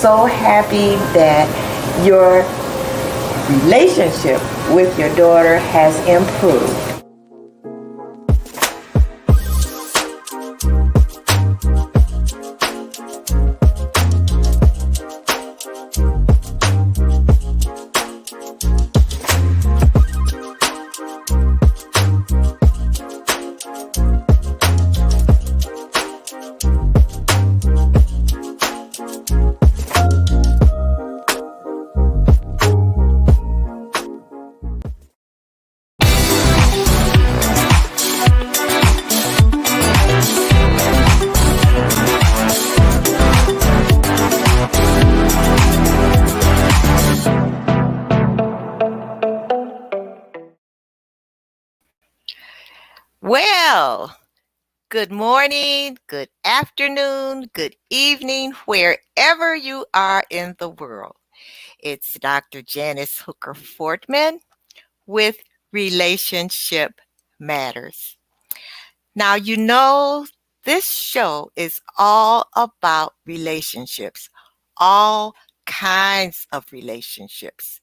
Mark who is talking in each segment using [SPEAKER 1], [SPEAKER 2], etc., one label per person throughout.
[SPEAKER 1] so happy that your relationship with your daughter has improved.
[SPEAKER 2] Well, good morning, good afternoon, good evening, wherever you are in the world. It's Dr. Janice Hooker Fortman with Relationship Matters. Now, this show is all about relationships, all kinds of relationships.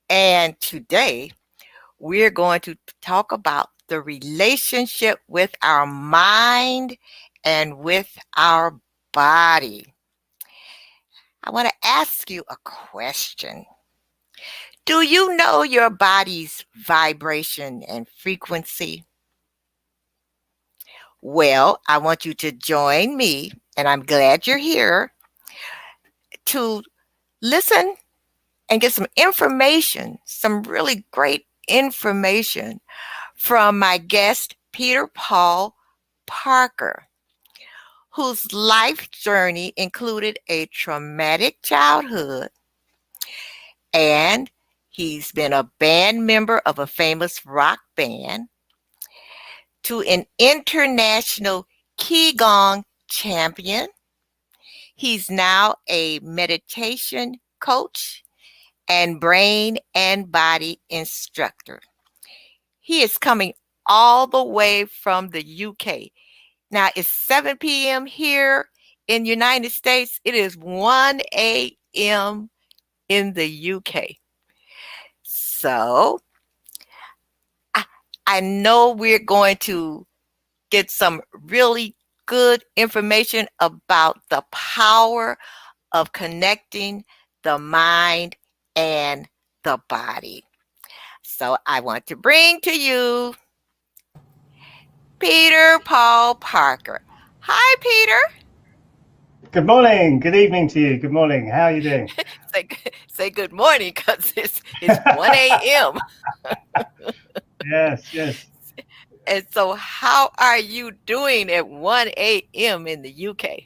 [SPEAKER 2] And today, we're going to talk about the relationship with our mind and with our body. I want to ask you a question. Do you know your body's vibration and frequency? Well, I want you to join me, and I'm glad you're here, to listen and get some information, some really great information from my guest, Peter Paul Parker, whose life journey included a traumatic childhood, and he's been a band member of a famous rock band, to an international Ki Gong champion. He's now a meditation coach and brain and body instructor. He is coming all the way from the UK. Now it's 7 p.m. here in the United States. It is 1 a.m. in the UK. So I know we're going to get some really good information about the power of connecting the mind and the body. So I want to bring to you Peter Paul Parker. Hi, Peter.
[SPEAKER 3] Good morning. Good evening to you. Good morning. How are you doing?
[SPEAKER 2] Say good morning, because it's 1 a.m.
[SPEAKER 3] Yes.
[SPEAKER 2] And so how are you doing at 1 a.m. in the UK?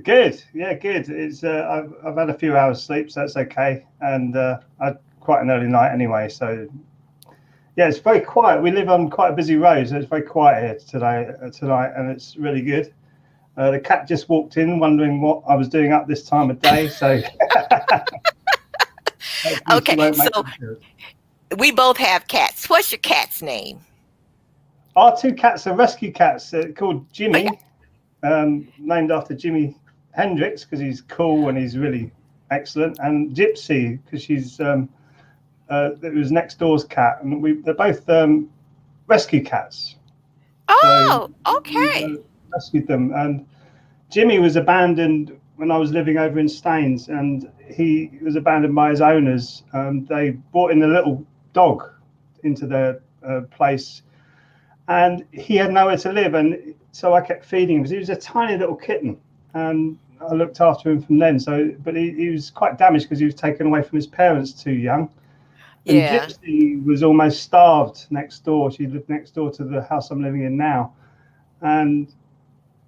[SPEAKER 3] Good. Yeah, good. It's I've had a few hours sleep, so that's okay. And I had quite an early night anyway, so yeah, it's very quiet. We live on quite a busy road, so it's very quiet here tonight, and it's really good. The cat just walked in, wondering what I was doing up this time of day. So
[SPEAKER 2] okay, so we both have cats. What's your cat's name?
[SPEAKER 3] Our two cats are rescue cats called Jimmy, named after Jimi Hendrix because he's cool and he's really excellent, and Gypsy because she's it was next door's cat, and they're both rescue cats.
[SPEAKER 2] Oh, so okay.
[SPEAKER 3] We rescued them, and Jimmy was abandoned when I was living over in Staines, and he was abandoned by his owners. They brought in a little dog into their place, and he had nowhere to live, and so I kept feeding him because he was a tiny little kitten, and I looked after him from then. So, but he was quite damaged because he was taken away from his parents too young. And yeah. Gypsy was almost starved next door. She lived next door to the house I'm living in now. And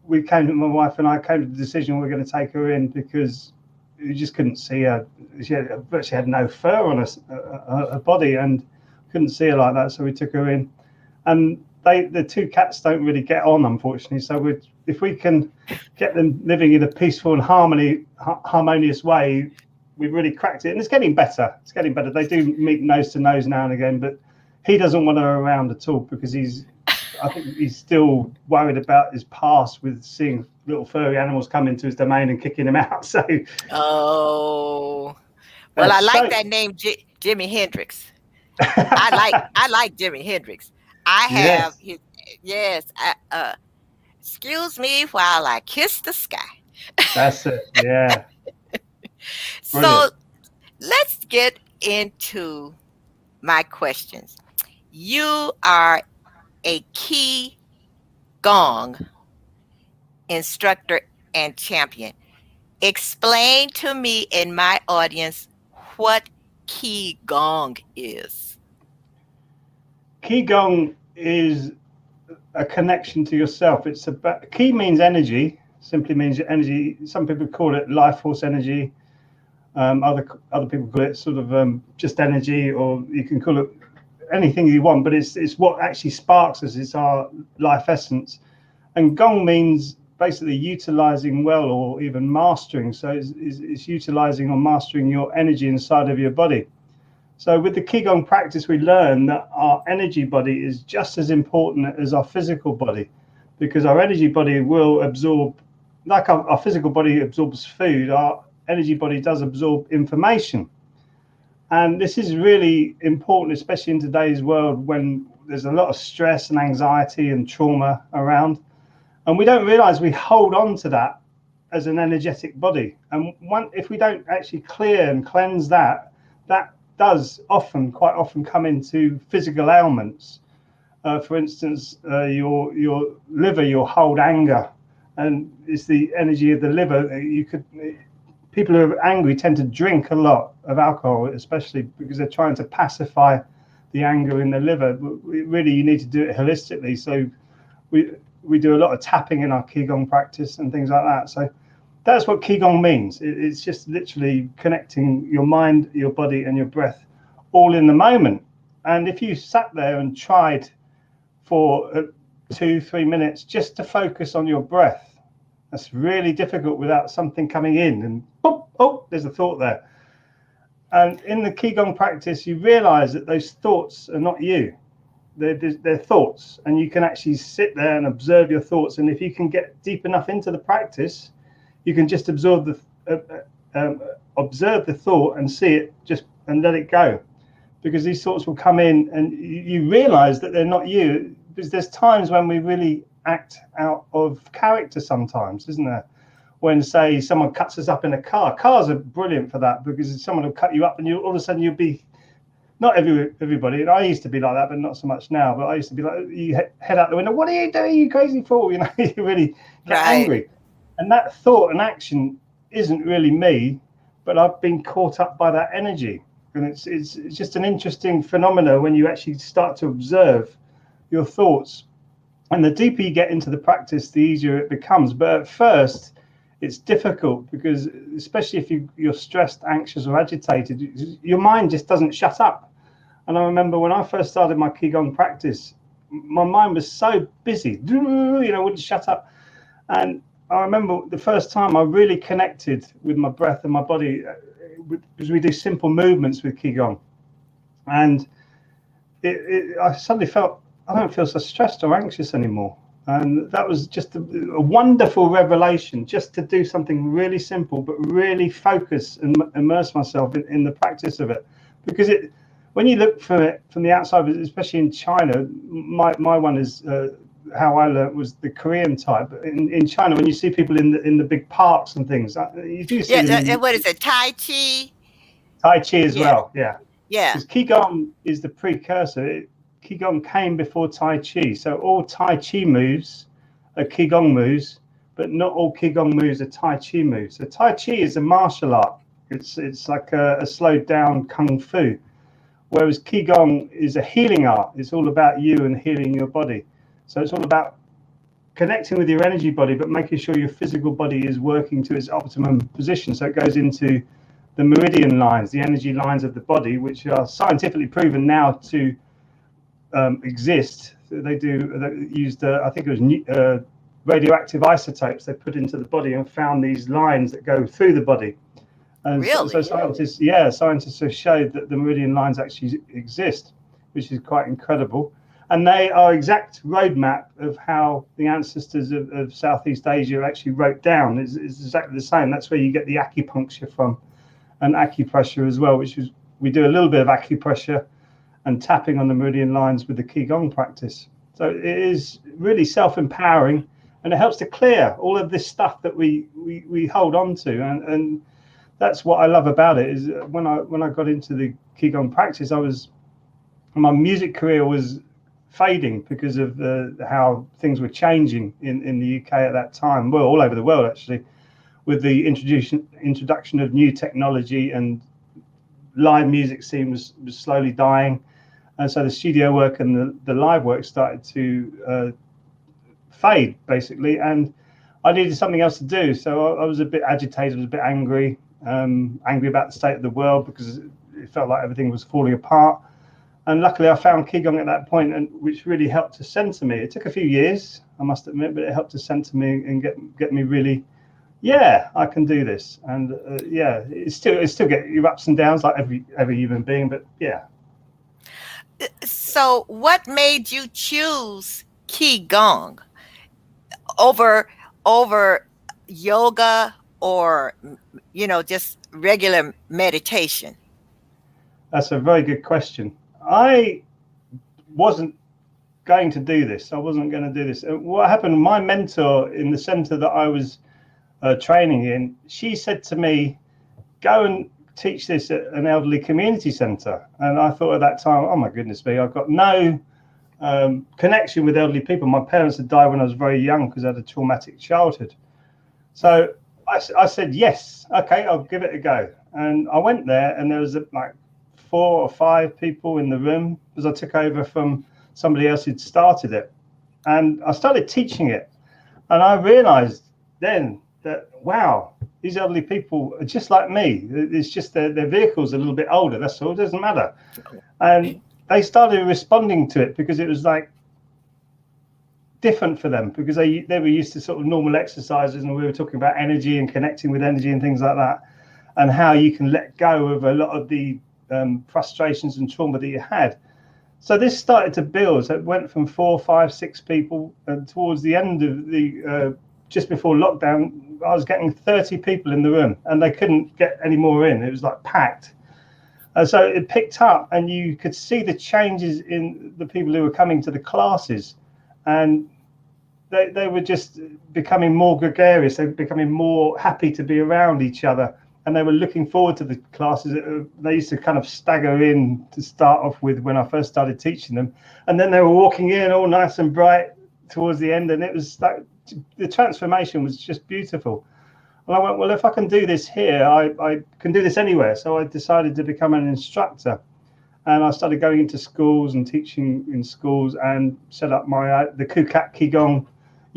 [SPEAKER 3] my wife and I came to the decision we're going to take her in because you just couldn't see her. She virtually had no fur on her body and couldn't see her like that. So we took her in. And the two cats don't really get on, unfortunately. So if we can get them living in a peaceful and harmonious way, we've really cracked it, and it's getting better. They do meet nose to nose now and again, but he doesn't want her around at all because I think he's still worried about his past with seeing little furry animals come into his domain and kicking him out. So
[SPEAKER 2] Oh, well, I like that name, Jimi Hendrix. I like Jimi Hendrix. I have
[SPEAKER 3] yes,
[SPEAKER 2] his, yes. Excuse me while I kiss the sky.
[SPEAKER 3] that's it. Yeah,
[SPEAKER 2] So
[SPEAKER 3] brilliant.
[SPEAKER 2] let's get into my questions. You are a Ki Gong instructor and champion. Explain to me and my audience what Ki Gong is.
[SPEAKER 3] Ki Gong is a connection to yourself. It's about Ki means energy. Simply means energy. Some people call it life force energy. Other people call it sort of just energy, or you can call it anything you want. But it's what actually sparks us. It's our life essence. And Gong means basically utilizing well, or even mastering. So it's utilizing or mastering your energy inside of your body. So with the Qigong practice, we learn that our energy body is just as important as our physical body, because our energy body will absorb, like our physical body absorbs food, our energy body does absorb information. And this is really important, especially in today's world when there's a lot of stress and anxiety and trauma around. And we don't realize we hold on to that as an energetic body. And if we don't actually clear and cleanse that, that does quite often come into physical ailments. For instance, your liver, you'll hold anger, and it's the energy of the liver. People who are angry tend to drink a lot of alcohol, especially because they're trying to pacify the anger in the liver. But really, you need to do it holistically. So we do a lot of tapping in our Qigong practice and things like that. So that's what Qigong means. It's just literally connecting your mind, your body, and your breath all in the moment. And if you sat there and tried for 2-3 minutes just to focus on your breath, that's really difficult without something coming in and boop, oh, there's a thought there. And in the Qigong practice, you realize that those thoughts are not you. They're thoughts, and you can actually sit there and observe your thoughts. And if you can get deep enough into the practice, you can just observe the thought and see it and let it go, because these thoughts will come in and you realize that they're not you. Because there's times when we really act out of character sometimes, isn't there? When, say, someone cuts us up in a car. Cars are brilliant for that, because someone will cut you up and all of a sudden you'll be, not everybody, and I used to be like that, but not so much now. But I used to be like, you head out the window, what are you doing, you crazy fool? You really get angry. And that thought and action isn't really me, but I've been caught up by that energy. And it's just an interesting phenomena when you actually start to observe your thoughts. And the deeper you get into the practice, the easier it becomes. But at first, it's difficult, because especially if you're stressed, anxious, or agitated, your mind just doesn't shut up. And I remember when I first started my Qigong practice, my mind was so busy, wouldn't shut up. And I remember the first time I really connected with my breath and my body, because we do simple movements with Qigong. And I suddenly felt, I don't feel so stressed or anxious anymore. And that was just a wonderful revelation, just to do something really simple, but really focus and immerse myself in the practice of it. Because when you look from it from the outside, especially in China, my one is how I learned was the Korean type. In China, when you see people in the big parks and things, you do see them.
[SPEAKER 2] What is it? Tai Chi?
[SPEAKER 3] Tai Chi as well, yeah.
[SPEAKER 2] Yeah.
[SPEAKER 3] Because Qigong is the precursor. Qigong came before Tai Chi. So all Tai Chi moves are Qigong moves, but not all Qigong moves are Tai Chi moves. So Tai Chi is a martial art. It's like a slowed down Kung Fu. Whereas Qigong is a healing art. It's all about you and healing your body. So it's all about connecting with your energy body, but making sure your physical body is working to its optimum position. So it goes into the meridian lines, the energy lines of the body, which are scientifically proven now to exist. They used, I think it was radioactive isotopes they put into the body and found these lines that go through the body. And
[SPEAKER 2] really?
[SPEAKER 3] so scientists have showed that the meridian lines actually exist, which is quite incredible. And they are exact roadmap of how the ancestors of Southeast Asia actually wrote down. Is exactly the same. That's where you get the acupuncture from, and acupressure as well, which is, we do a little bit of acupressure and tapping on the meridian lines with the Ki Gong practice. So it is really self-empowering, and it helps to clear all of this stuff that we hold on to. And that's what I love about it, is when I got into the Ki Gong practice, my music career was fading because of how things were changing in the UK at that time, well, all over the world actually, with the introduction of new technology, and live music scene was slowly dying, and so the studio work and the live work started to fade basically, and I needed something else to do. So I was a bit agitated, I was a bit angry about the state of the world, because it felt like everything was falling apart. And luckily I found Ki Gong at that point, and which really helped to center me. It took a few years, I must admit, but it helped to center me and get me really, yeah, I can do this. And yeah, it still get your ups and downs like every human being, but yeah.
[SPEAKER 2] So what made you choose Ki Gong over yoga, or just regular meditation?
[SPEAKER 3] That's a very good question. I wasn't going to do this. What happened, my mentor in the center that I was training in, she said to me, go and teach this at an elderly community center. And I thought at that time, oh my goodness me, I've got no connection with elderly people. My parents had died when I was very young because I had a traumatic childhood. So I said, yes, okay, I'll give it a go. And I went there, and there was like 4 or 5 people in the room, because I took over from somebody else who'd started it. And I started teaching it. And I realized then that, wow, these elderly people are just like me. It's just their vehicle's a little bit older, that's all, it doesn't matter. And they started responding to it, because it was like different for them, because they were used to sort of normal exercises, and we were talking about energy and connecting with energy and things like that, and how you can let go of a lot of the frustrations and trauma that you had. So this started to build. So it went from 4, 5, 6 people, and towards the end of the just before lockdown, I was getting 30 people in the room, and they couldn't get any more in. It was like packed. So it picked up, and you could see the changes in the people who were coming to the classes, and they were just becoming more gregarious. They were becoming more happy to be around each other, and they were looking forward to the classes. They used to kind of stagger in to start off with when I first started teaching them, and then they were walking in all nice and bright towards the end, and it was like the transformation was just beautiful. And I went, well, if I can do this here, I can do this anywhere. So I decided to become an instructor, and I started going into schools and teaching in schools, and set up the Kukat Ki Gong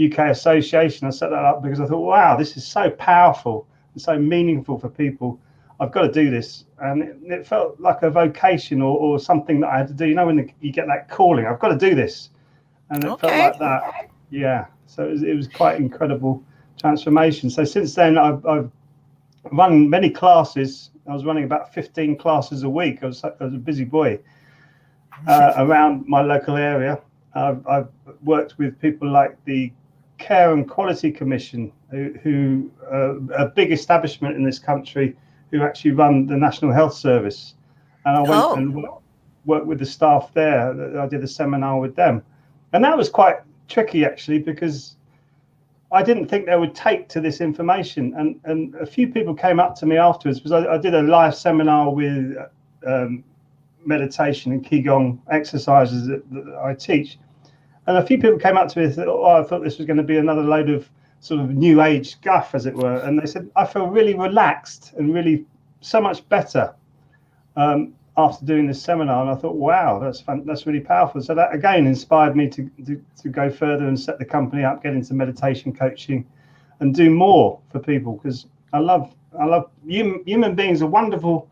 [SPEAKER 3] UK Association. I set that up because I thought, wow, this is so powerful and so meaningful for people. I've got to do this. And it felt like a vocation, or something that I had to do. You know, when you get that calling, I've got to do this. And it felt like that. Yeah. So it was quite incredible transformation. So since then, I've run many classes. I was running about 15 classes a week. I was a busy boy around my local area. I've worked with people like the Care and Quality Commission, who a big establishment in this country, who actually run the National Health Service. And I went and worked with the staff there. I did a seminar with them. And that was quite tricky, actually, because I didn't think they would take to this information. And a few people came up to me afterwards, because I did a live seminar with meditation and Qigong exercises that I teach. And a few people came up to me and said, oh, I thought this was going to be another load of sort of new age guff, as it were. And they said, I feel really relaxed and really so much better after doing this seminar. And I thought, wow, that's really powerful. So that again inspired me to go further and set the company up, get into meditation coaching, and do more for people, because I love human beings are wonderful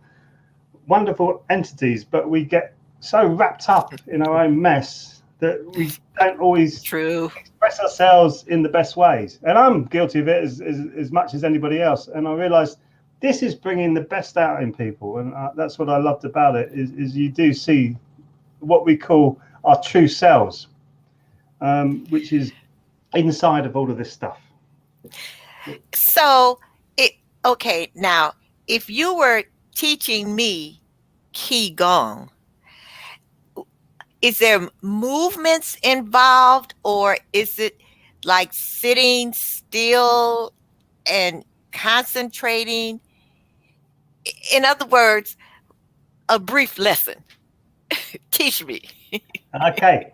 [SPEAKER 3] entities, but we get so wrapped up in our own mess that we don't always express ourselves in the best ways. And I'm guilty of it as much as anybody else. And I realized this is bringing the best out in people. And that's what I loved about it, is you do see what we call our true selves, which is inside of all of this stuff.
[SPEAKER 2] So okay, now if you were teaching me Ki Gong, is there movements involved, or is it like sitting still and concentrating? In other words, a brief lesson. Teach me.
[SPEAKER 3] Okay.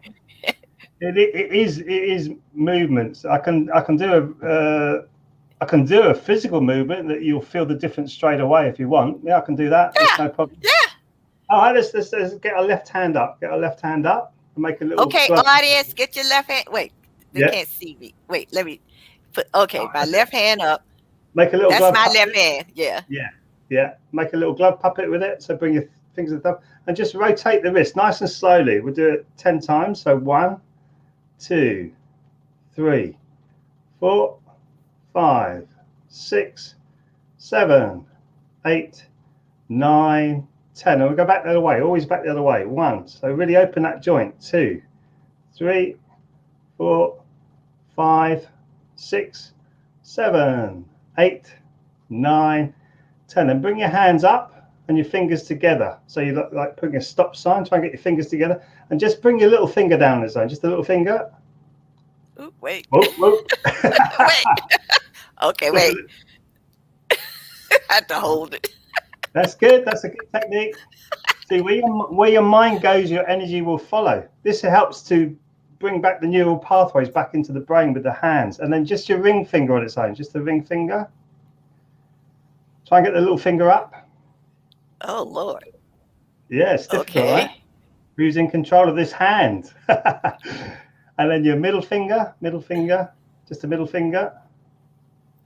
[SPEAKER 3] It is movements. I can do a physical movement that you'll feel the difference straight away if you want. Yeah, I can do that. There's no problem.
[SPEAKER 2] Yeah.
[SPEAKER 3] All right, let's get our left hand up. Get our left hand up and make a little.
[SPEAKER 2] Okay,
[SPEAKER 3] glove.
[SPEAKER 2] audience, get your left hand. Wait, they
[SPEAKER 3] Yeah.
[SPEAKER 2] can't see me. Wait, let me put. Okay, my left hand up.
[SPEAKER 3] Make a little.
[SPEAKER 2] That's
[SPEAKER 3] glove
[SPEAKER 2] my
[SPEAKER 3] puppet.
[SPEAKER 2] left hand. Yeah.
[SPEAKER 3] Yeah. Make a little glove puppet with it. So bring your fingers to the thumb and just rotate the wrist nice and slowly. We'll do it 10 times. So 1, 2, 3, 4, 5, 6, 7, 8, 9, 10. And we'll go back the other way, always back the other way. 1. So really open that joint. 2, 3, 4, 5, 6, 7, 8, 9, 10. And bring your hands up and your fingers together. So you look like putting a stop sign. Try and get your fingers together. And just bring your little finger down the zone. Just a little finger.
[SPEAKER 2] Ooh, wait.
[SPEAKER 3] Whoop, whoop.
[SPEAKER 2] Wait. Okay, wait. I have to hold it.
[SPEAKER 3] That's good. That's a good technique. See, where your mind goes, your energy will follow. This helps to bring back the neural pathways back into the brain with the hands. And then just your ring finger on its own, just the ring finger. Try and get the little finger up.
[SPEAKER 2] Oh, Lord.
[SPEAKER 3] Yeah, it's difficult,
[SPEAKER 2] Okay.
[SPEAKER 3] right? Who's in control of this hand? And then your middle finger, just a middle finger.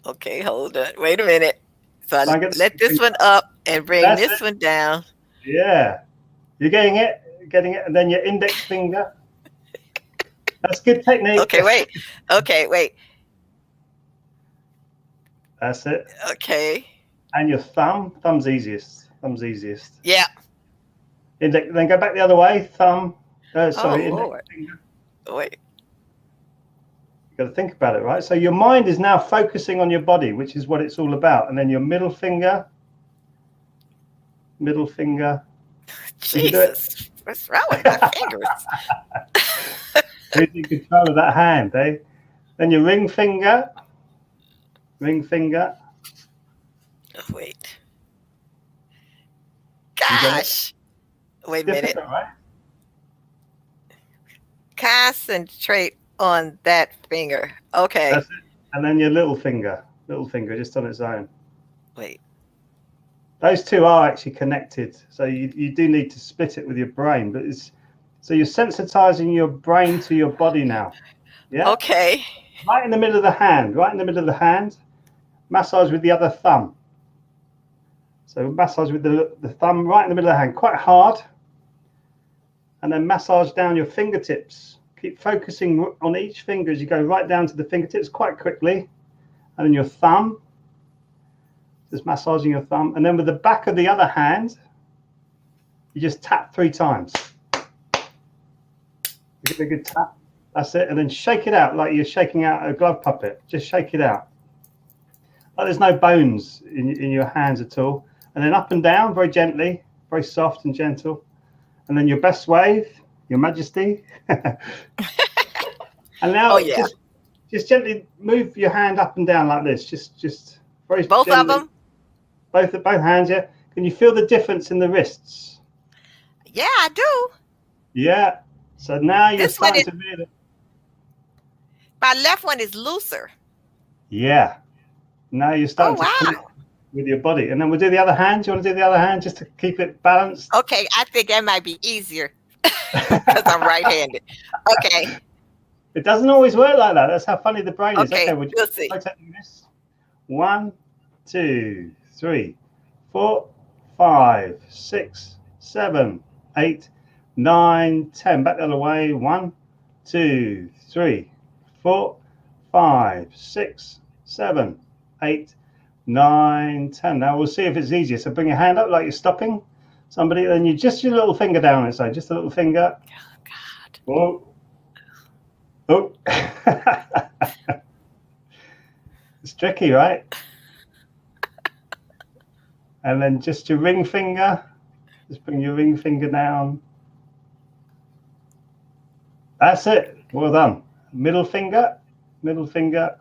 [SPEAKER 2] Okay, hold on. Wait a minute. So I
[SPEAKER 3] Try and get
[SPEAKER 2] let this one up and bring
[SPEAKER 3] That's
[SPEAKER 2] this
[SPEAKER 3] it.
[SPEAKER 2] one down.
[SPEAKER 3] Yeah. You're getting it. And then your index finger. That's good technique.
[SPEAKER 2] Okay, wait. Okay, wait.
[SPEAKER 3] That's it.
[SPEAKER 2] Okay.
[SPEAKER 3] And your thumb's easiest.
[SPEAKER 2] Yeah.
[SPEAKER 3] Index, then go back the other way. Thumb. Sorry,
[SPEAKER 2] Oh,
[SPEAKER 3] index
[SPEAKER 2] Lord.
[SPEAKER 3] finger.
[SPEAKER 2] Wait.
[SPEAKER 3] You've got to think about it, right? So your mind is now focusing on your body, which is what it's all about. And then your middle finger.
[SPEAKER 2] Jesus. What's wrong with my fingers?
[SPEAKER 3] Who's in control of that hand, eh? Then your ring finger.
[SPEAKER 2] Oh, wait. Gosh. Wait a minute.
[SPEAKER 3] Difficult, right?
[SPEAKER 2] Concentrate on that finger. Okay.
[SPEAKER 3] That's it. And then your little finger just on its own.
[SPEAKER 2] Wait.
[SPEAKER 3] Those two are actually connected. So you do need to split it with your brain, but so you're sensitizing your brain to your body now. Yeah.
[SPEAKER 2] Okay.
[SPEAKER 3] Right in the middle of the hand. Massage with the other thumb. So massage with the thumb right in the middle of the hand, quite hard. And then massage down your fingertips. Keep focusing on each finger as you go right down to the fingertips quite quickly. And then your thumb. Just massaging your thumb. And then with the back of the other hand, you just tap 3 times. You give it a good tap. That's it. And then shake it out like you're shaking out a glove puppet. Just shake it out. Like there's no bones in your hands at all. And then up and down very gently, very soft and gentle. And then your best wave, your majesty. And now just gently move your hand up and down like this. Just very
[SPEAKER 2] Both
[SPEAKER 3] gently.
[SPEAKER 2] of them?
[SPEAKER 3] Both hands, yeah. Can you feel the difference in the wrists?
[SPEAKER 2] Yeah, I do.
[SPEAKER 3] Yeah. So now you're
[SPEAKER 2] This one
[SPEAKER 3] starting to really.
[SPEAKER 2] My left one is looser.
[SPEAKER 3] Yeah. Now you're starting to connect with your body. And then we'll do the other hand. Do you want to do the other hand just to keep it balanced?
[SPEAKER 2] Okay, I think that might be easier because I'm right-handed. Okay.
[SPEAKER 3] It doesn't always work like that. That's how funny the brain is.
[SPEAKER 2] Okay,
[SPEAKER 3] We'll
[SPEAKER 2] we'll see.
[SPEAKER 3] rotating this. 1, 2, 3, 4, 5, 6, 7, 8, 9, 10. Back the other way. 1, 2, 3, 4, 5, 6, 7, 8, 9, 10. Now we'll see if it's easier. So bring your hand up like you're stopping somebody, then you just your little finger down it. So just a little finger.
[SPEAKER 2] Oh, God.
[SPEAKER 3] Oh, oh. It's tricky, right? And then just your ring finger. Just bring your ring finger down. That's it. Well done. Middle finger. Middle finger.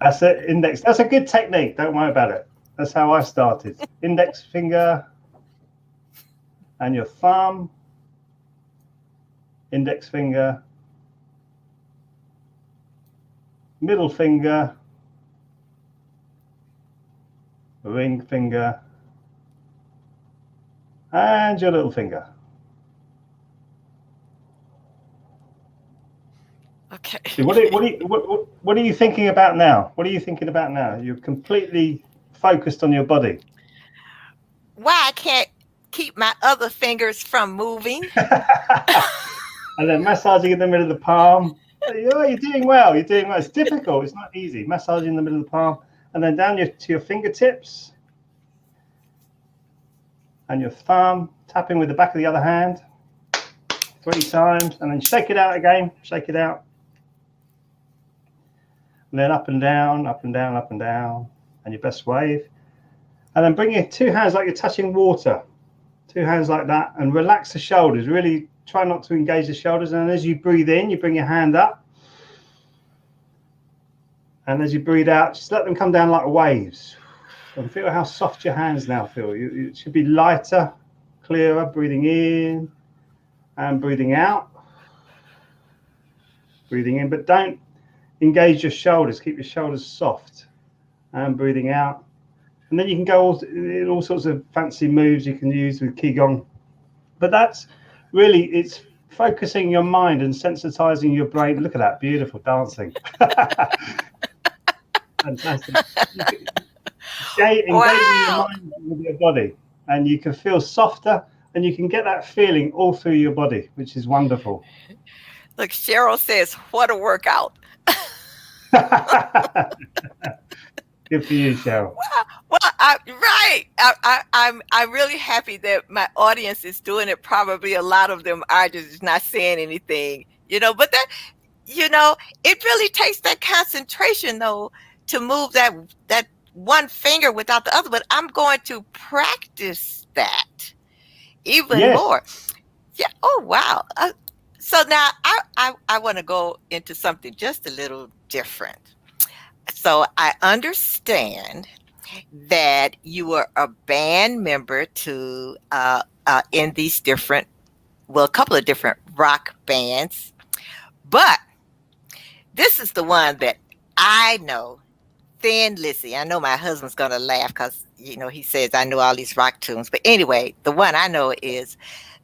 [SPEAKER 3] That's it. Index. That's a good technique. Don't worry about it. That's how I started. Index finger and your thumb. Index finger. Middle finger. Ring finger. And your little finger.
[SPEAKER 2] Okay.
[SPEAKER 3] What are you thinking about now? What are you thinking about now? You're completely focused on your body.
[SPEAKER 2] Why I can't keep my other fingers from moving?
[SPEAKER 3] And then massaging in the middle of the palm. You're doing well. You're doing well. It's difficult. It's not easy. Massaging in the middle of the palm, and then down to your fingertips and your thumb, tapping with the back of the other hand 3 times, and then shake it out again. Shake it out. And then up and down, up and down, up and down, and your best wave. And then bring your 2 hands like you're touching water. 2 hands like that, and relax the shoulders. Really try not to engage the shoulders. And as you breathe in, you bring your hand up. And as you breathe out, just let them come down like waves. And feel how soft your hands now feel. It should be lighter, clearer, breathing in and breathing out. Breathing in, but don't engage your shoulders. Keep your shoulders soft. And breathing out. And then you can go in all sorts of fancy moves you can use with Ki Gong. But that's really, it's focusing your mind and sensitizing your brain. Look at that, beautiful dancing. Fantastic. Engaging your mind with your body. And you can feel softer, and you can get that feeling all through your body, which is wonderful.
[SPEAKER 2] Look, Cheryl says, what a workout.
[SPEAKER 3] Good for you, Cheryl.
[SPEAKER 2] Well, I'm really happy that my audience is doing it. Probably a lot of them are just not saying anything, but that, it really takes that concentration though to move that one finger without the other. But I'm going to practice that even more. Yeah. Oh, wow. So now I want to go into something just a little different. So I understand that you were a band member to in these different, a couple of different rock bands, but this is the one that I know, Thin Lizzy. I know my husband's gonna laugh because he says I know all these rock tunes, but anyway, the one I know is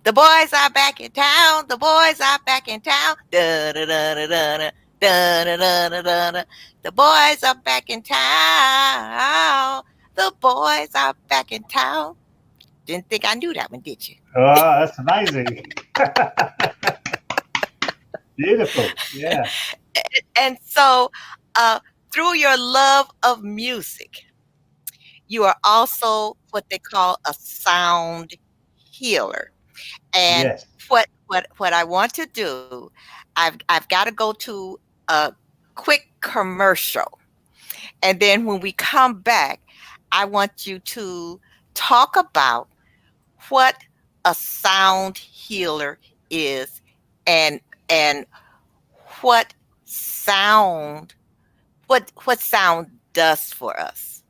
[SPEAKER 2] "The Boys Are Back in Town." The boys are back in town. Da da da da da. Da, da, da, da, da, da. The boys are back in town. The boys are back in town. Didn't think I knew that one, did you?
[SPEAKER 3] Oh, that's amazing. Beautiful. Yeah.
[SPEAKER 2] And so through your love of music, you are also what they call a sound healer. And
[SPEAKER 3] yes.
[SPEAKER 2] What I want to do, I've got to go to a quick commercial, and then when we come back, I want you to talk about what a sound healer is and what sound does for us.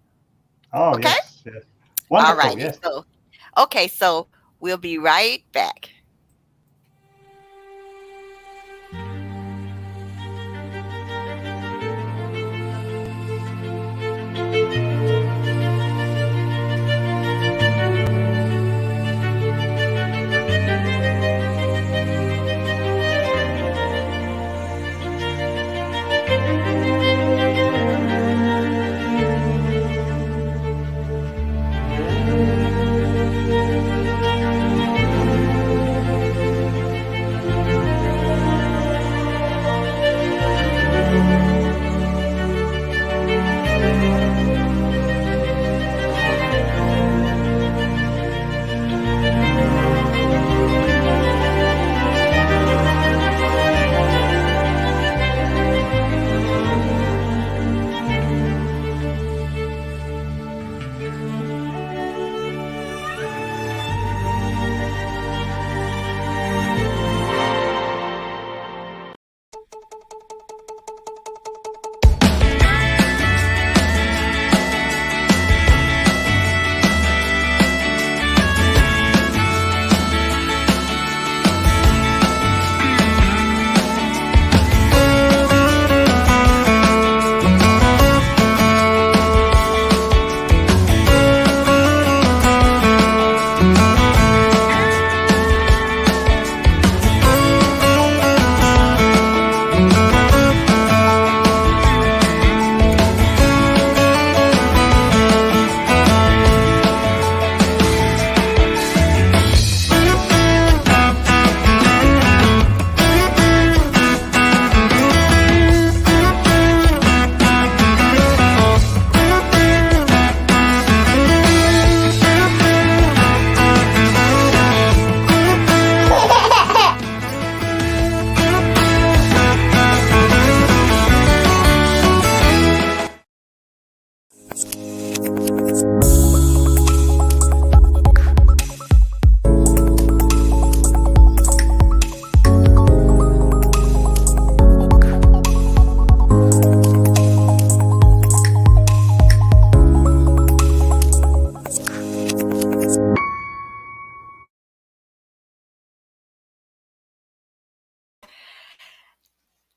[SPEAKER 3] Oh,
[SPEAKER 2] okay?
[SPEAKER 3] Yes. Wonderful.
[SPEAKER 2] All right.
[SPEAKER 3] Yes.
[SPEAKER 2] So we'll be right back.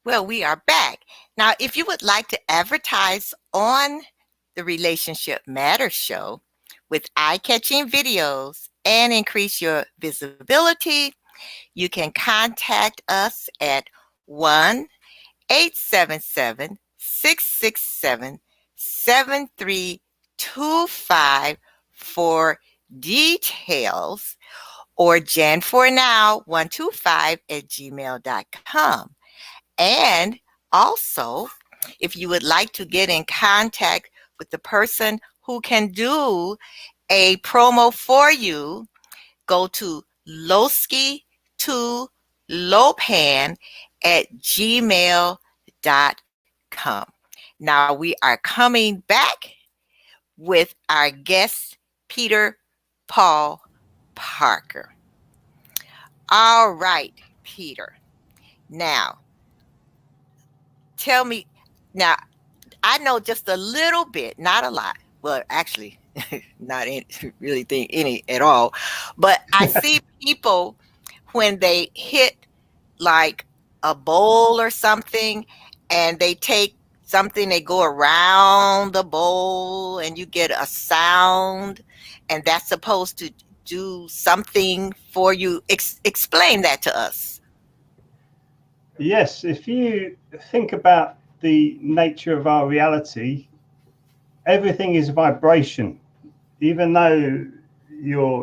[SPEAKER 2] Well, we are back. Now, if you would like to advertise on the Relationship Matters show with eye-catching videos and increase your visibility, you can contact us at 1-877-667-7325 for details, or jan4now125@gmail.com. And also, if you would like to get in contact with the person who can do a promo for you, go to lowski2lopan@gmail.com. Now we are coming back with our guest, Peter Paul Parker. All right, Peter. Now, tell me, now I know just a little bit, not a lot. Well, actually, not any, really think any at all. But I see people when they hit like a bowl or something, and they take something, they go around the bowl, and you get a sound, and that's supposed to do something for you. Explain that to us.
[SPEAKER 3] Yes, if you think about the nature of our reality, everything is vibration. Even though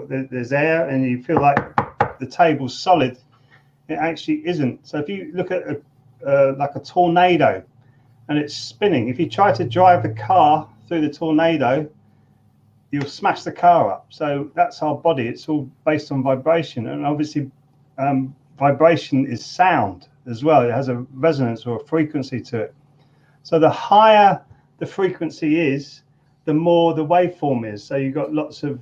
[SPEAKER 3] there's air and you feel like the table's solid, it actually isn't. So if you look at like a tornado and it's spinning, if you try to drive the car through the tornado, you'll smash the car up. So that's our body. It's all based on vibration, and obviously vibration is sound as well. It has a resonance or a frequency to it. So the higher the frequency is, the more the waveform is. So you've got lots of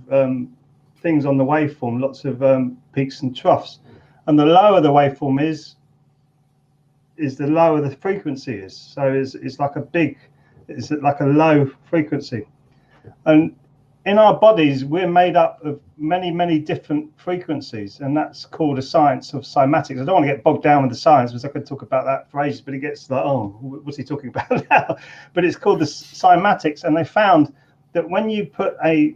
[SPEAKER 3] things on the waveform, lots of peaks and troughs. And the lower the waveform is the lower the frequency is. So it's like a low frequency. And in our bodies, we're made up of many, many different frequencies, and that's called a science of cymatics. I don't want to get bogged down with the science because I could talk about that for ages, but it gets like, oh, what's he talking about now? But it's called the cymatics, and they found that when you put a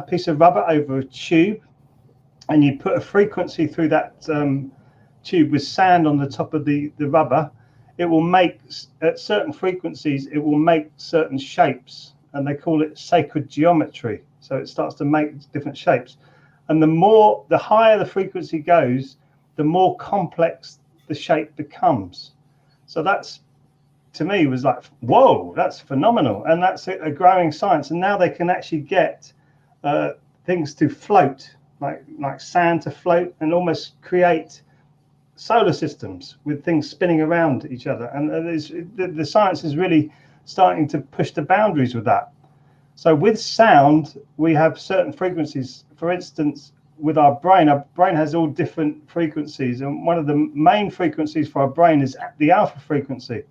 [SPEAKER 3] piece of rubber over a tube, and you put a frequency through that tube with sand on the top of the rubber, it will make, at certain frequencies, it will make certain shapes. And they call it sacred geometry. So it starts to make different shapes. And the higher the frequency goes, the more complex the shape becomes. So that's, to me, was like, whoa, that's phenomenal. And that's a growing science. And now they can actually get things to float, like sand to float, and almost create solar systems with things spinning around each other. And the science is really starting to push the boundaries with that. So with sound, we have certain frequencies. For instance, with our brain has all different frequencies, and one of the main frequencies for our brain is the alpha frequency,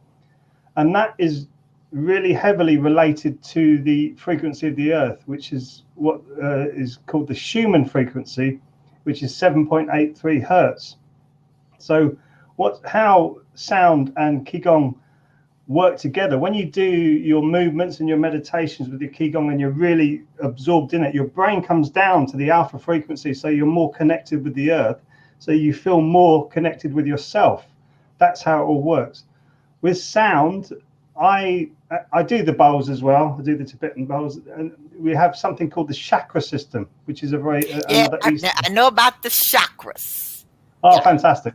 [SPEAKER 3] and that is really heavily related to the frequency of the earth, which is what is called the Schumann frequency, which is 7.83 hertz. So how sound and Ki Gong work together, when you do your movements and your meditations with your Ki Gong and you're really absorbed in it, your brain comes down to the alpha frequency, so you're more connected with the earth, so you feel more connected with yourself. That's how it all works. With sound, I do the bowls as well. I do the Tibetan bowls, and we have something called the chakra system, which is a very
[SPEAKER 2] I know about the chakras.
[SPEAKER 3] Oh, yeah. Fantastic.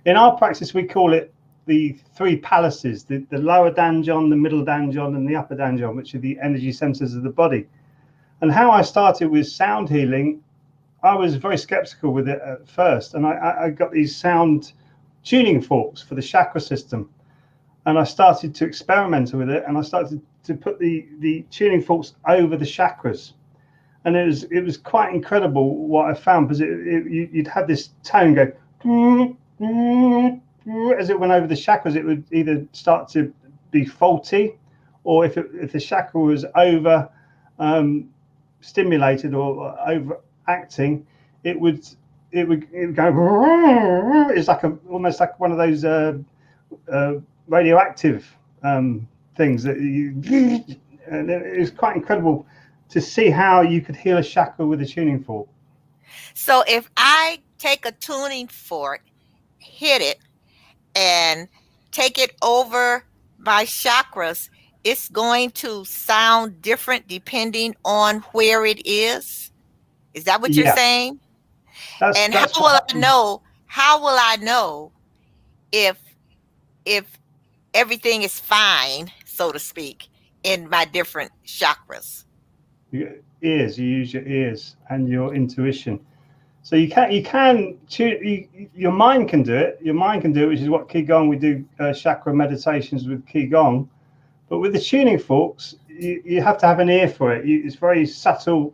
[SPEAKER 3] In our practice, we call it the three palaces, the lower danjon, the middle danjon, and the upper danjon, which are the energy centers of the body. And how I started with sound healing, I was very skeptical with it at first. And I got these sound tuning forks for the chakra system. And I started to experiment with it, and I started to put the tuning forks over the chakras. And it was quite incredible what I found, because you'd have this tone go, as it went over the chakras, it would either start to be faulty, or if the chakra was stimulated or overacting, it would it would go. It's like almost like one of those radioactive things that you. And it was quite incredible to see how you could heal a chakra with a tuning fork.
[SPEAKER 2] So if I take a tuning fork, hit it, and take it over my chakras, it's going to sound different depending on where it is. Is that what you're
[SPEAKER 3] Yeah,
[SPEAKER 2] saying? And how
[SPEAKER 3] that's what
[SPEAKER 2] will I
[SPEAKER 3] happened.
[SPEAKER 2] know? How will I know if if everything is fine, so to speak, in my different chakras?
[SPEAKER 3] Your ears, you use your ears and your intuition. So your mind can do it. Your mind can do it, which is what Ki Gong, we do chakra meditations with Ki Gong. But with the tuning forks, you have to have an ear for it. It's very subtle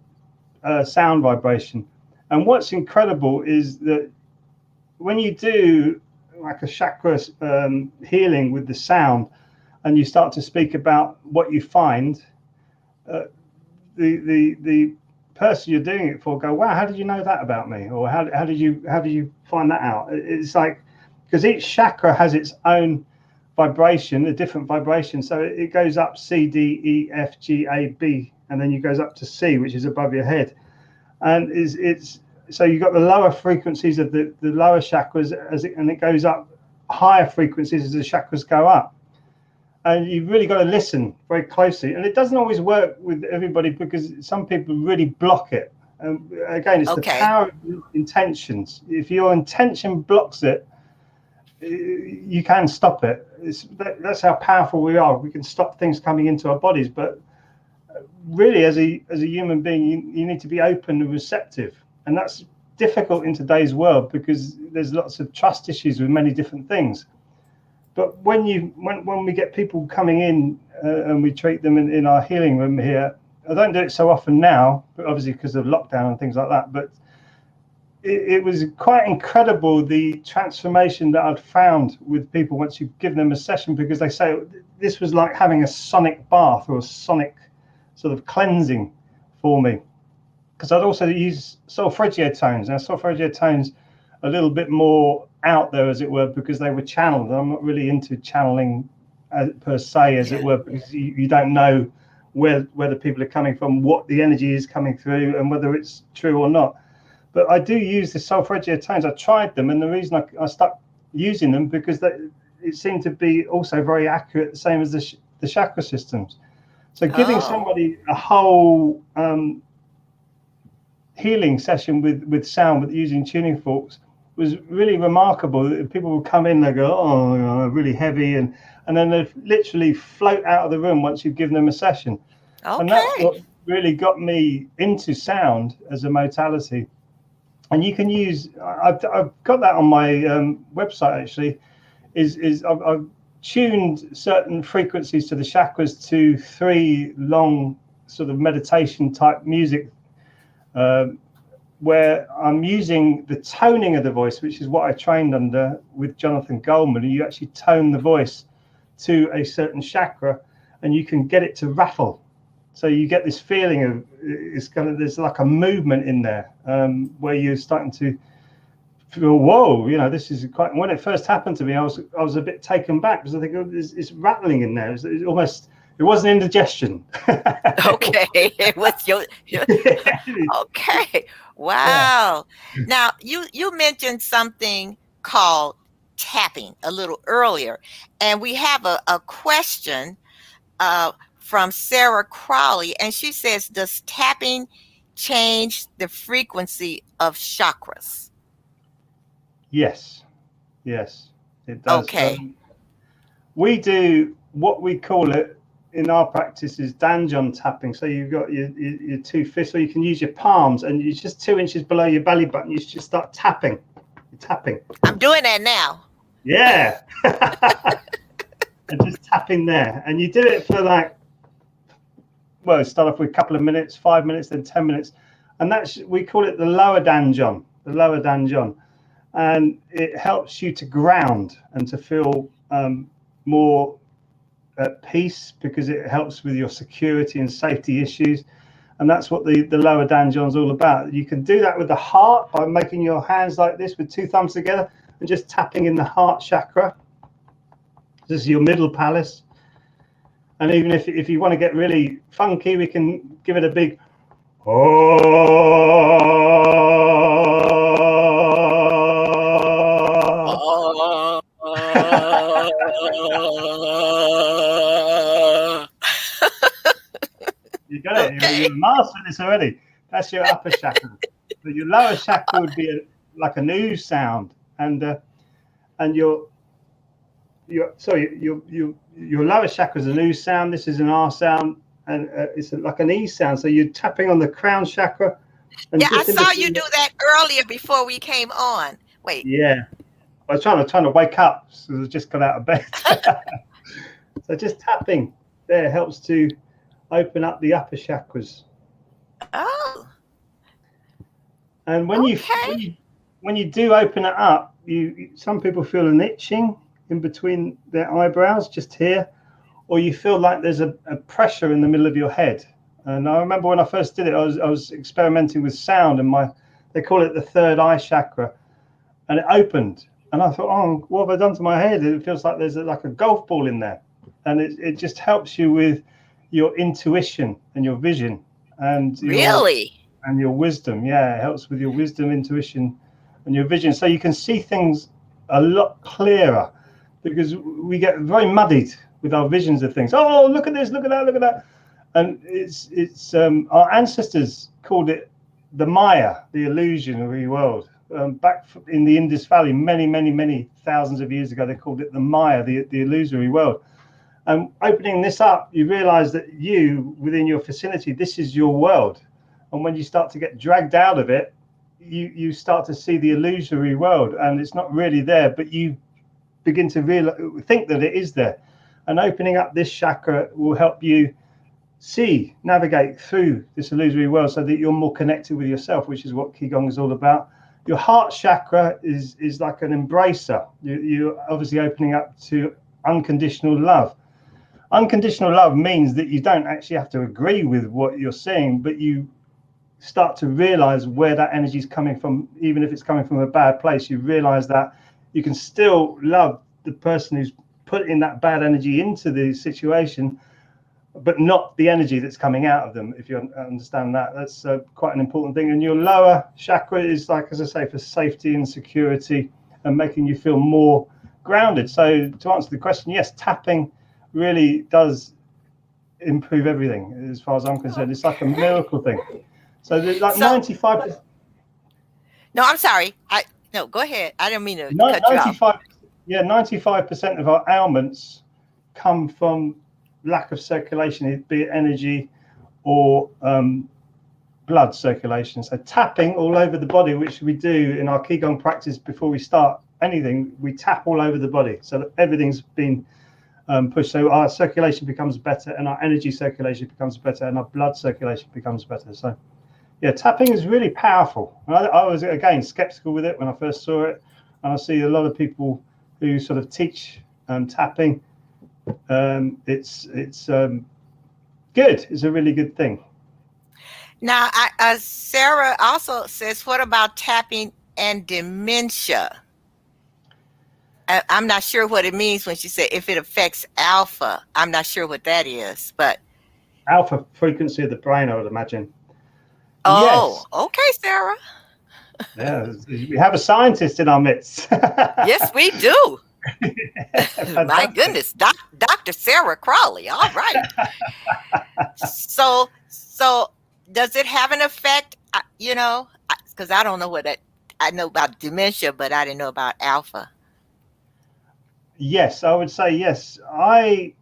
[SPEAKER 3] sound vibration. And what's incredible is that when you do like a chakra healing with the sound, and you start to speak about what you find, uh, the person you're doing it for go, wow, how did you know that about me? Or how did you find that out? It's like, because each chakra has its own vibration, a different vibration. So it goes up C, D, E, F, G, A, B, and then you goes up to C, which is above your head. And it's so you've got the lower frequencies of the lower chakras and it goes up higher frequencies as the chakras go up. And you've really got to listen very closely. And it doesn't always work with everybody because some people really block it. And again, it's the
[SPEAKER 2] Okay.
[SPEAKER 3] power of intentions. If your intention blocks it, you can stop it. That's how powerful we are. We can stop things coming into our bodies. But really, as a human being, you need to be open and receptive. And that's difficult in today's world because there's lots of trust issues with many different things. But when we get people coming in and we treat them in our healing room here, I don't do it so often now, but obviously because of lockdown and things like that. But it was quite incredible the transformation that I'd found with people once you give them a session, because they say this was like having a sonic bath or a sonic sort of cleansing for me. Because I'd also use solfeggio tones. Now solfeggio tones a little bit more out there, as it were, because they were channeled. I'm not really into channeling per se, as it were, because you don't know where the people are coming from, what the energy is coming through, and whether it's true or not. But I do use the solfeggio tones. I tried them, and the reason I stuck using them because it seemed to be also very accurate, the same as the chakra systems. So giving somebody a whole healing session with sound, with using tuning forks, was really remarkable. People would come in, they go, oh, really heavy, and then they literally float out of the room once you've given them a session.
[SPEAKER 2] Okay.
[SPEAKER 3] And that's what really got me into sound as a modality. And you can use, I've got that on my website actually, I've tuned certain frequencies to the chakras to 3 long sort of meditation type music, where I'm using the toning of the voice, which is what I trained under with Jonathan Goldman. You actually tone the voice to a certain chakra and you can get it to rattle. So you get this feeling of there's like a movement in there where you're starting to feel, whoa, this is quite. When it first happened to me, I was a bit taken back because I think it's rattling in there. It's almost. It wasn't indigestion.
[SPEAKER 2] Okay, it was your okay. Wow.
[SPEAKER 3] Yeah.
[SPEAKER 2] Now you mentioned something called tapping a little earlier, and we have a question from Sarah Crowley, and she says, does tapping change the frequency of chakras?
[SPEAKER 3] Yes, it does.
[SPEAKER 2] Okay.
[SPEAKER 3] We do what we call it in our practice is danjon tapping. So you've got your 2 fists, or you can use your palms, and you're just 2 inches below your belly button. You just start tapping. You're tapping.
[SPEAKER 2] I'm doing that now.
[SPEAKER 3] Yeah. And just tapping there. And you do it for start off with a couple of minutes, 5 minutes, then 10 minutes. And we call it the lower danjon, And it helps you to ground and to feel more at peace, because it helps with your security and safety issues. And that's what the lower danjon's all about. You can do that with the heart by making your hands like this with 2 thumbs together and just tapping in the heart chakra. This is your middle palace. And even if you want to get really funky, we can give it a big You got it.
[SPEAKER 2] Okay.
[SPEAKER 3] You're mastering this already. That's your upper chakra. But your lower chakra would be like an ooh sound, and your lower chakra is an ooh sound. This is an R sound, and it's like an E sound. So you're tapping on the crown chakra. And
[SPEAKER 2] yeah, I saw you do that earlier before we came on. Wait.
[SPEAKER 3] Yeah, I was trying to wake up, so I just got out of bed. So just tapping there helps to open up the upper chakras.
[SPEAKER 2] Oh.
[SPEAKER 3] And when you do open it up, some people feel an itching in between their eyebrows, just here, or you feel like there's a pressure in the middle of your head. And I remember when I first did it, I was experimenting with sound, and they call it the third eye chakra, and it opened, and I thought, oh, what have I done to my head? It feels like there's like a golf ball in there, and it just helps you with your intuition and your vision, and your wisdom. Yeah, it helps with your wisdom, intuition, and your vision, so you can see things a lot clearer, because we get very muddied with our visions of things. Oh, look at this, look at that, look at that. And it's our ancestors called it the Maya, the illusionary world. Back in the Indus Valley, many thousands of years ago, they called it the Maya, the illusory world. And opening this up, you realize that you, within your vicinity, this is your world. And when you start to get dragged out of it, you start to see the illusory world, and it's not really there, but you begin to think that it is there. And opening up this chakra will help you navigate through this illusory world, so that you're more connected with yourself, which is what Ki Gong is all about. Your heart chakra is like an embracer. You're obviously opening up to unconditional love. Unconditional love means that you don't actually have to agree with what you're saying, but you start to realize where that energy is coming from. Even if it's coming from a bad place, you realize that you can still love the person who's putting that bad energy into the situation, but not the energy that's coming out of them. If you understand that, that's quite an important thing. And your lower chakra is, like, as I say, for safety and security and making you feel more grounded. So to answer the question, yes, tapping really does improve everything as far as I'm concerned. It's like a miracle thing. So there's like 95%.
[SPEAKER 2] No, I'm sorry. No, go ahead. I didn't mean to cut you off.
[SPEAKER 3] Yeah, 95% of our ailments come from lack of circulation, be it energy or blood circulation. So tapping all over the body, which we do in our Ki Gong practice before we start anything, we tap all over the body so that everything's been pushed. So our circulation becomes better, and our energy circulation becomes better, and our blood circulation becomes better. So yeah, tapping is really powerful. I was, again, skeptical with it when I first saw it, and I see a lot of people who sort of teach tapping. It's good. It's a really good thing.
[SPEAKER 2] Now, Sarah also says, what about tapping and dementia? I'm not sure what it means when she said if it affects alpha. I'm not sure what that is, but
[SPEAKER 3] alpha frequency of the brain, I would imagine.
[SPEAKER 2] Oh, yes. Okay, Sarah.
[SPEAKER 3] Yeah, we have a scientist in our midst.
[SPEAKER 2] Yes, we do. My goodness, Dr. Sarah Crowley. All right. So does it have an effect? You know, because I don't know I know about dementia, but I didn't know about alpha.
[SPEAKER 3] Yes, I would say yes. I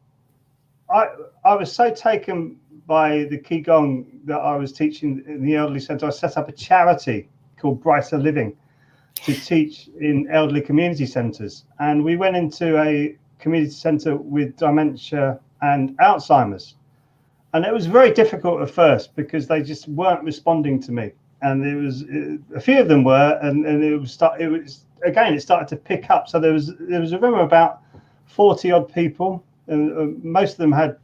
[SPEAKER 3] was so taken by the Ki Gong that I was teaching in the elderly centre. I set up a charity called Brighter Living to teach in elderly community centres, and we went into a community centre with dementia and Alzheimer's, and it was very difficult at first because they just weren't responding to me, and there was a few of them were, and it started to pick up. So there was a room of about 40 odd people, and most of them had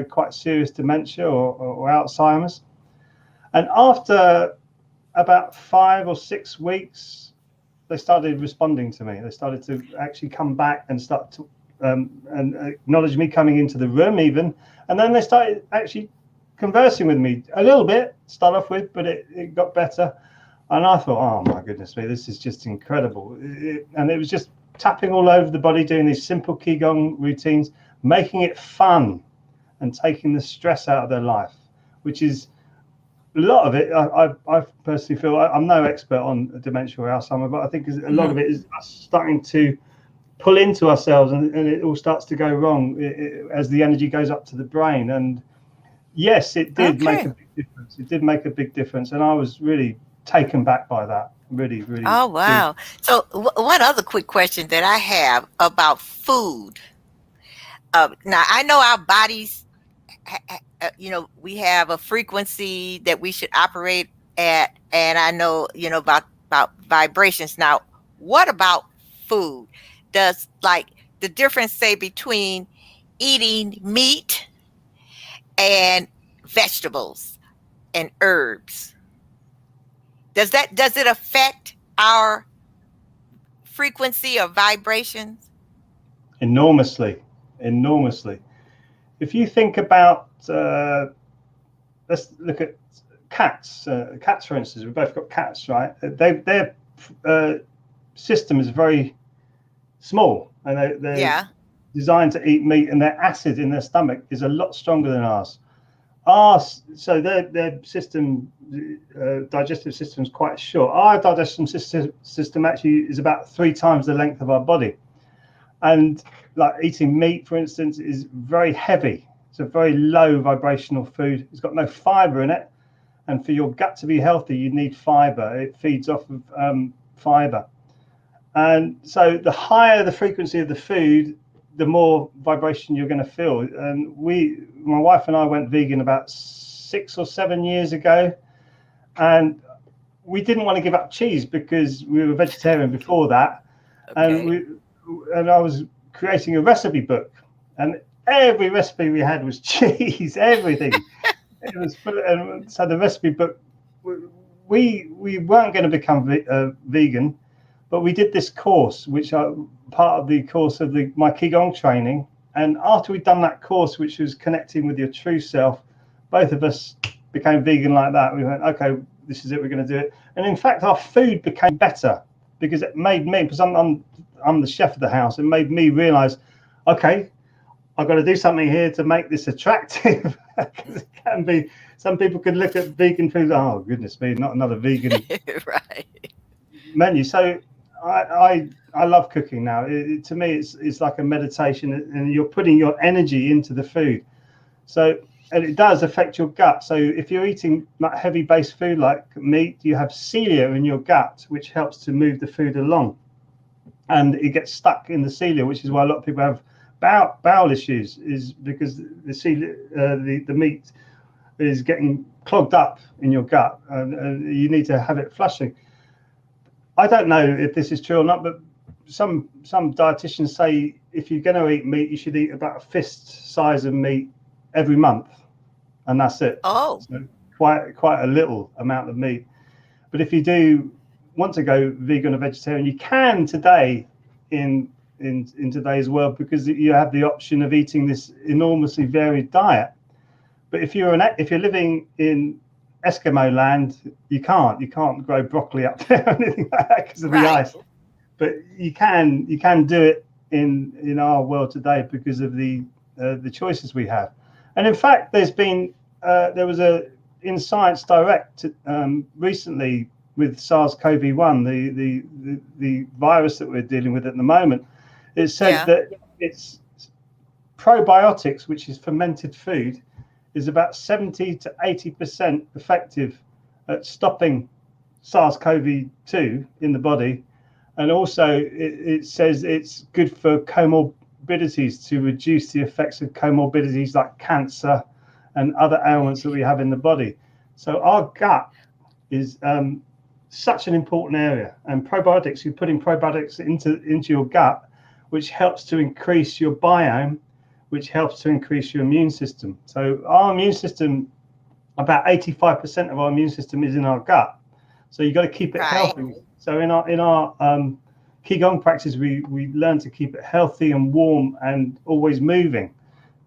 [SPEAKER 3] quite serious dementia or Alzheimer's. And after about 5 or 6 weeks, they started responding to me. They started to actually come back and start to and acknowledge me coming into the room even. And then they started actually conversing with me a little bit, start off with, but it got better. And I thought, oh my goodness me, this is just incredible. And it was just tapping all over the body, doing these simple Ki Gong routines, making it fun and taking the stress out of their life, which is a lot of it. I personally feel, I'm no expert on dementia or Alzheimer, but I think a lot of it is us starting to pull into ourselves, and it all starts to go wrong as the energy goes up to the brain. And yes, it did make a big difference. It did make a big difference, and I was really taken back by that. Really, really.
[SPEAKER 2] Oh, wow. So one other quick question that I have about food. Now, I know our bodies, we have a frequency that we should operate at, and I know, about vibrations. Now, what about food? Does like the difference, say, between eating meat and vegetables and herbs, does it affect our frequency or vibrations?
[SPEAKER 3] Enormously. If you think about, let's look at cats. Cats, for instance, we've both got cats, right? Their system is very small, and they're designed to eat meat, and their acid in their stomach is a lot stronger than ours. So their system, digestive system, is quite short. Our digestive system actually is about 3 times the length of our body. And like eating meat, for instance, is very heavy. It's a very low vibrational food. It's got no fiber in it. And for your gut to be healthy, you need fiber. It feeds off of fiber. And so the higher the frequency of the food, the more vibration you're going to feel. And my wife and I went vegan about 6 or 7 years ago. And we didn't want to give up cheese because we were vegetarian before that. Okay. And I was creating a recipe book, and every recipe we had was cheese, everything. It was and so the recipe book, we weren't going to become vegan, but we did this course, which are part of the course of my Ki Gong training. And after we'd done that course, which was connecting with your true self, both of us became vegan like that. We went, okay, this is it, we're going to do it. And in fact, our food became better because it made me, because I'm the chef of the house, it made me realize, okay, I've got to do something here to make this attractive. It can be, some people could look at vegan food, oh goodness me, not another vegan menu. So I love cooking now. To me, it's like a meditation, and you're putting your energy into the food. So, and it does affect your gut. So if you're eating heavy based food like meat, you have cilia in your gut, which helps to move the food along. And it gets stuck in the cilia, which is why a lot of people have bowel issues, is because the cilia, the meat is getting clogged up in your gut, and you need to have it flushing. I don't know if this is true or not, but some dietitians say if you're going to eat meat, you should eat about a fist size of meat every month, and that's it.
[SPEAKER 2] Oh,
[SPEAKER 3] so quite a little amount of meat. But if you do want to go vegan or vegetarian, you can today in today's world, because you have the option of eating this enormously varied diet. But if you're living in Eskimo land, you can't grow broccoli up there or anything like that because of the ice. But you can do it in our world today because of the choices we have. And in fact, there was in Science Direct recently with SARS-CoV-1, the virus that we're dealing with at the moment. It said that it's probiotics, which is fermented food, is about 70 to 80% effective at stopping SARS-CoV-2 in the body. And also it says it's good for comorbidities, to reduce the effects of comorbidities like cancer and other ailments that we have in the body. So our gut is such an important area, and probiotics, you're putting probiotics into your gut, which helps to increase your biome, which helps to increase your immune system. So our immune system, about 85% of our immune system is in our gut. So you've got to keep it healthy. So in our Ki Gong practice, we learn to keep it healthy and warm and always moving.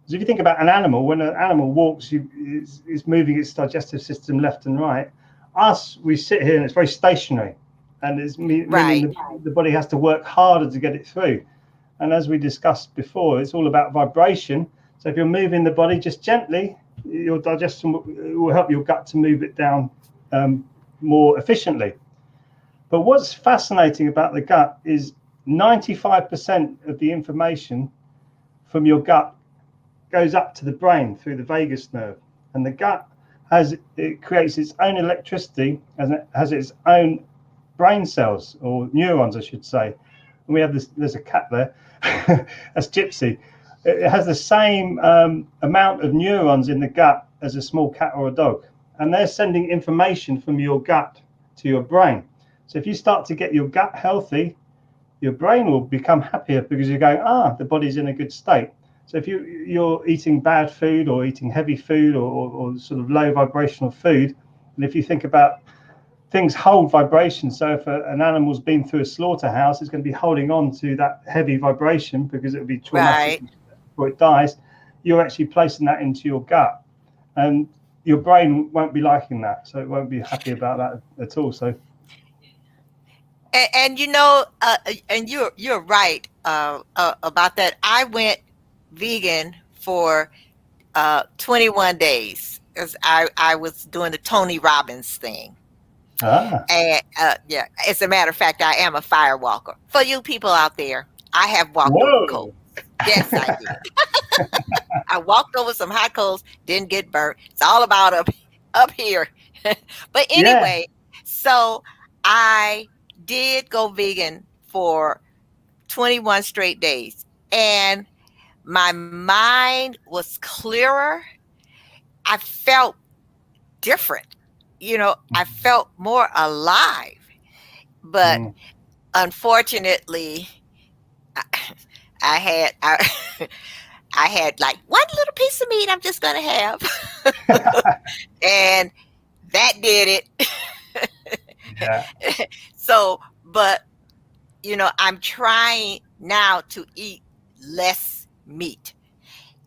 [SPEAKER 3] Because if you think about an animal, when an animal walks, it's moving its digestive system left and right. Us, we sit here and it's very stationary, and it's meaning the body has to work harder to get it through. And as we discussed before, it's all about vibration. So if you're moving the body just gently, your digestion will help your gut to move it down more efficiently. But what's fascinating about the gut is 95% of the information from your gut goes up to the brain through the vagus nerve, and the gut creates its own electricity and it has its own brain cells, or neurons I should say. And we have this, there's a cat there, that's Gypsy. It has the same amount of neurons in the gut as a small cat or a dog, and they're sending information from your gut to your brain. So if you start to get your gut healthy, your brain will become happier because you're going, the body's in a good state. So if you're eating bad food or eating heavy food or sort of low vibrational food, and if you think about things hold vibration, so if an animal's been through a slaughterhouse, it's going to be holding on to that heavy vibration because it'll be traumatic before it dies. You're actually placing that into your gut, and your brain won't be liking that, so it won't be happy about that at all. So
[SPEAKER 2] and you know, and you're right about that. I went vegan for 21 days because I was doing the Tony Robbins thing. And yeah, as a matter of fact, I am a fire walker. For you people out there, I have walked over coals. Yes, I did. I walked over some hot coals, didn't get burnt. It's all about up here. But anyway, so I did go vegan for 21 straight days, and my mind was clearer. I felt different. You know, I felt more alive. But unfortunately, I had like one little piece of meat I'm just gonna have, and that did it. So, but you know, I'm trying now to eat less meat.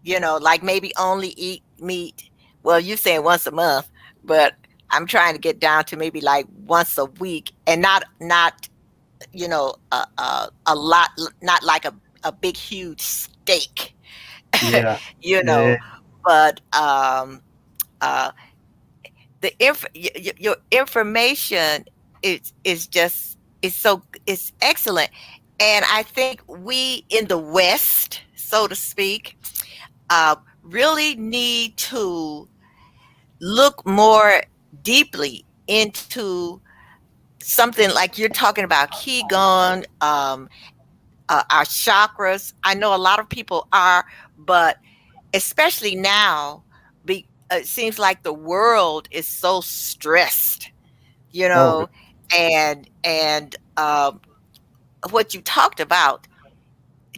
[SPEAKER 2] You know, like maybe only eat meat. Well, you're saying once a month, but I'm trying to get down to maybe like once a week, and not you know, a lot, not like a big huge steak. You know, but your information is just it's excellent, and I think we in the West, so to speak, really need to look more deeply into something like you're talking about Ki Gong, our chakras. I know a lot of people are, but especially now, it seems like the world is so stressed, you know, and what you talked about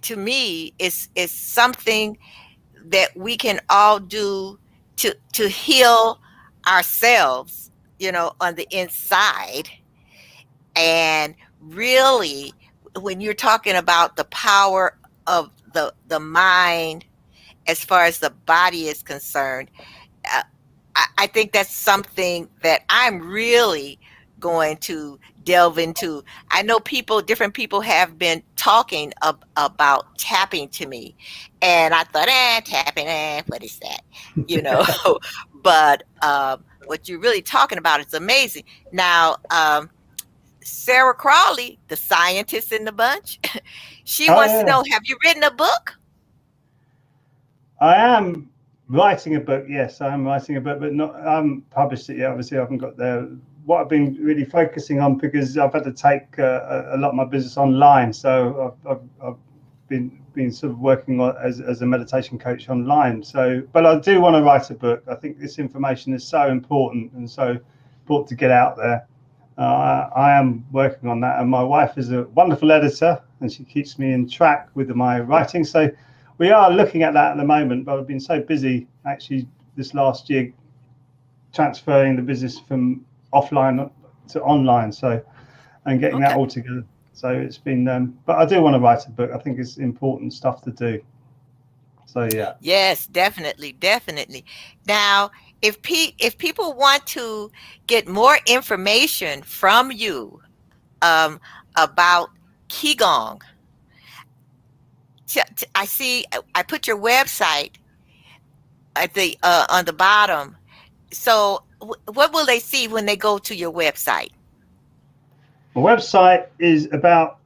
[SPEAKER 2] to me is something that we can all do to heal ourselves, you know, on the inside. And really, when you're talking about the power of the mind as far as the body is concerned, I think that's something that I'm really going to delve into. I know different people have been talking about tapping to me, and I thought, tapping, what is that? You know, but what you're really talking about is amazing. Now, Sarah Crawley, the scientist in the bunch, she wants to know, have you written a book?
[SPEAKER 3] I am writing a book. Yes, I am writing a book, but not I haven't published it yet. Obviously, I haven't got there. What I've been really focusing on, because I've had to take a lot of my business online, so I've been sort of working on as a meditation coach online. So, but I do want to write a book. I think this information is so important and so important to get out there. I am working on that, and my wife is a wonderful editor, and she keeps me in track with my writing. So we are looking at that at the moment, but I've been so busy actually this last year transferring the business from offline to online, so and getting that all together. So it's been, but I do want to write a book. I think it's important stuff to do. So yeah.
[SPEAKER 2] Yes, definitely, definitely. Now, if people want to get more information from you about Ki Gong, I see I put your website at the on the bottom. So, what will they see when they go to your website?
[SPEAKER 3] My website is about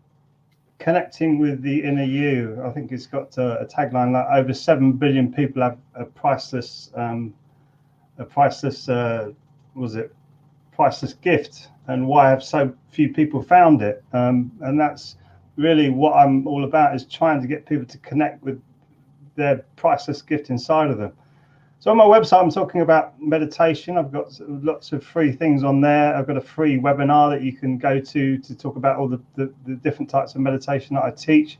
[SPEAKER 3] connecting with the inner you. I think it's got a tagline like over 7 billion people have a priceless priceless gift, and why have so few people found it? And that's really what I'm all about, is trying to get people to connect with their priceless gift inside of them. So on my website, I'm talking about meditation. I've got lots of free things on there. I've got a free webinar that you can go to talk about all the different types of meditation that I teach.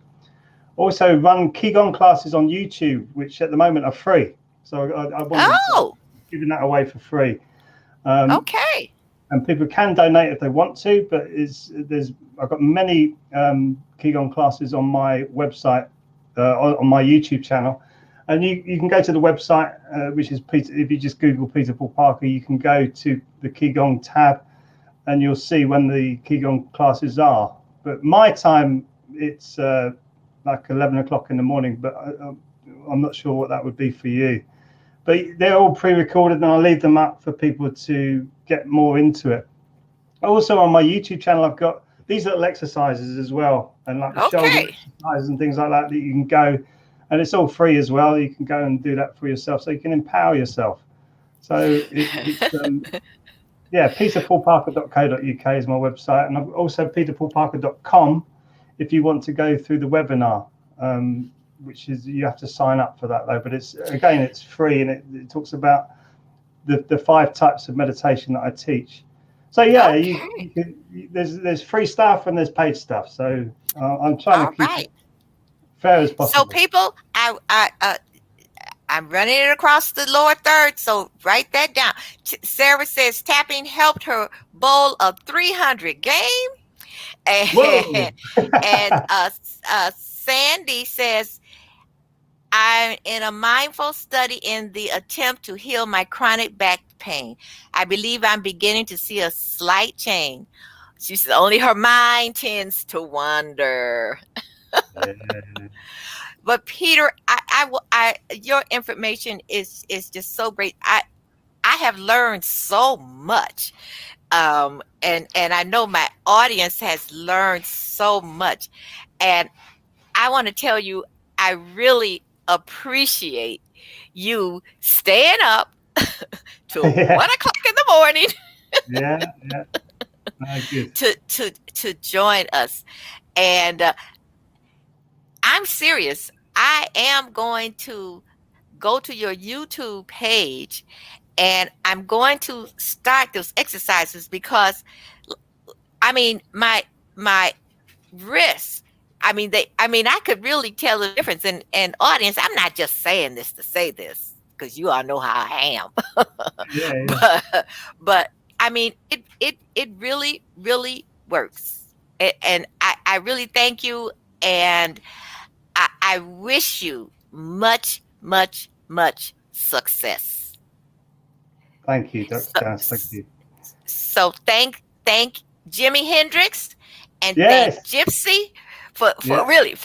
[SPEAKER 3] Also run Ki Gong classes on YouTube, which at the moment are free. So I want giving that away for free.
[SPEAKER 2] Okay.
[SPEAKER 3] And people can donate if they want to, but I've got many Ki Gong classes on my website, on my YouTube channel. And you can go to the website, which is if you just Google Peter Paul Parker, you can go to the Ki Gong tab, and you'll see when the Ki Gong classes are. But my time, it's like 11 o'clock in the morning, but I'm not sure what that would be for you. But they're all pre-recorded, and I'll leave them up for people to get more into it. Also on my YouTube channel, I've got these little exercises as well, and like the shoulder exercises and things like that you can go. And it's all free as well. You can go and do that for yourself, so you can empower yourself. So peterpaulparker.co.uk is my website, and I've also peterpaulparker.com if you want to go through the webinar, which is, you have to sign up for that though. But it's free, and it talks about the 5 types of meditation that I teach. So yeah, there's free stuff and there's paid stuff. So I'm trying to keep it fair as possible.
[SPEAKER 2] So people, I'm running it across the lower third, so write that down. Sarah says tapping helped her bowl a 300 game. And Sandy says, I'm in a mindful study in the attempt to heal my chronic back pain. I believe I'm beginning to see a slight change. She says only her mind tends to wander. But Peter, your information is just so great. I have learned so much, and I know my audience has learned so much, and I want to tell you, I really appreciate you staying up till 1 o'clock in the morning. To join us, and I'm serious. I am going to go to your YouTube page, and I'm going to start those exercises, because I mean my wrists, I could really tell the difference. And audience, I'm not just saying this to say this, because you all know how I am. But I mean, it really, really works. And I really thank you. And I wish you much, much, much success.
[SPEAKER 3] Thank you, Dr. Janice. Thank you.
[SPEAKER 2] So thank Jimi Hendrix, and thank Gypsy for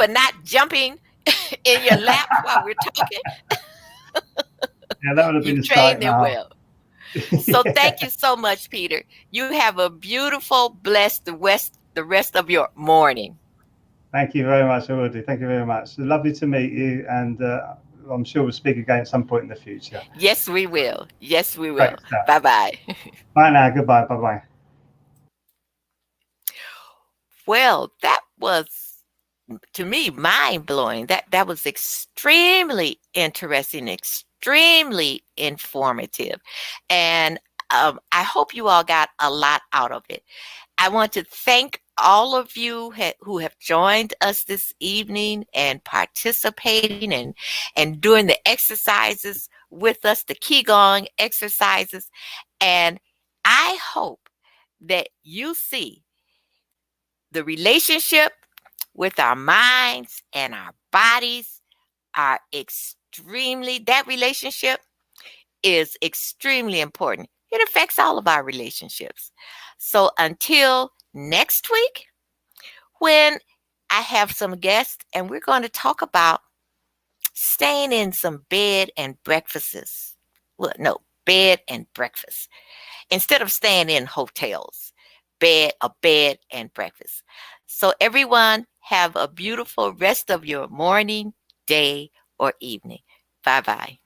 [SPEAKER 2] not jumping in your lap while we're talking.
[SPEAKER 3] That would have been
[SPEAKER 2] trained them well. So thank you so much, Peter. You have a beautiful, blessed the rest of your morning.
[SPEAKER 3] Thank you very much. I will do. Thank you very much. It's lovely to meet you, and I'm sure we'll speak again at some point in the future.
[SPEAKER 2] Yes, we will. Yes, we will. Bye-bye.
[SPEAKER 3] Bye now. Goodbye. Bye-bye.
[SPEAKER 2] Well, that was, to me, mind-blowing. That was extremely interesting, extremely informative. And I hope you all got a lot out of it. I want to thank all of you who have joined us this evening and participating and doing the exercises with us the Ki Gong exercises. And I hope that you see the relationship with our minds and our bodies are that relationship is extremely important. It affects all of our relationships. So until next week, when I have some guests and we're going to talk about staying in some bed and breakfasts. Well, no, bed and breakfast. Instead of staying in hotels, a bed and breakfast. So everyone have a beautiful rest of your morning, day, or evening. Bye-bye.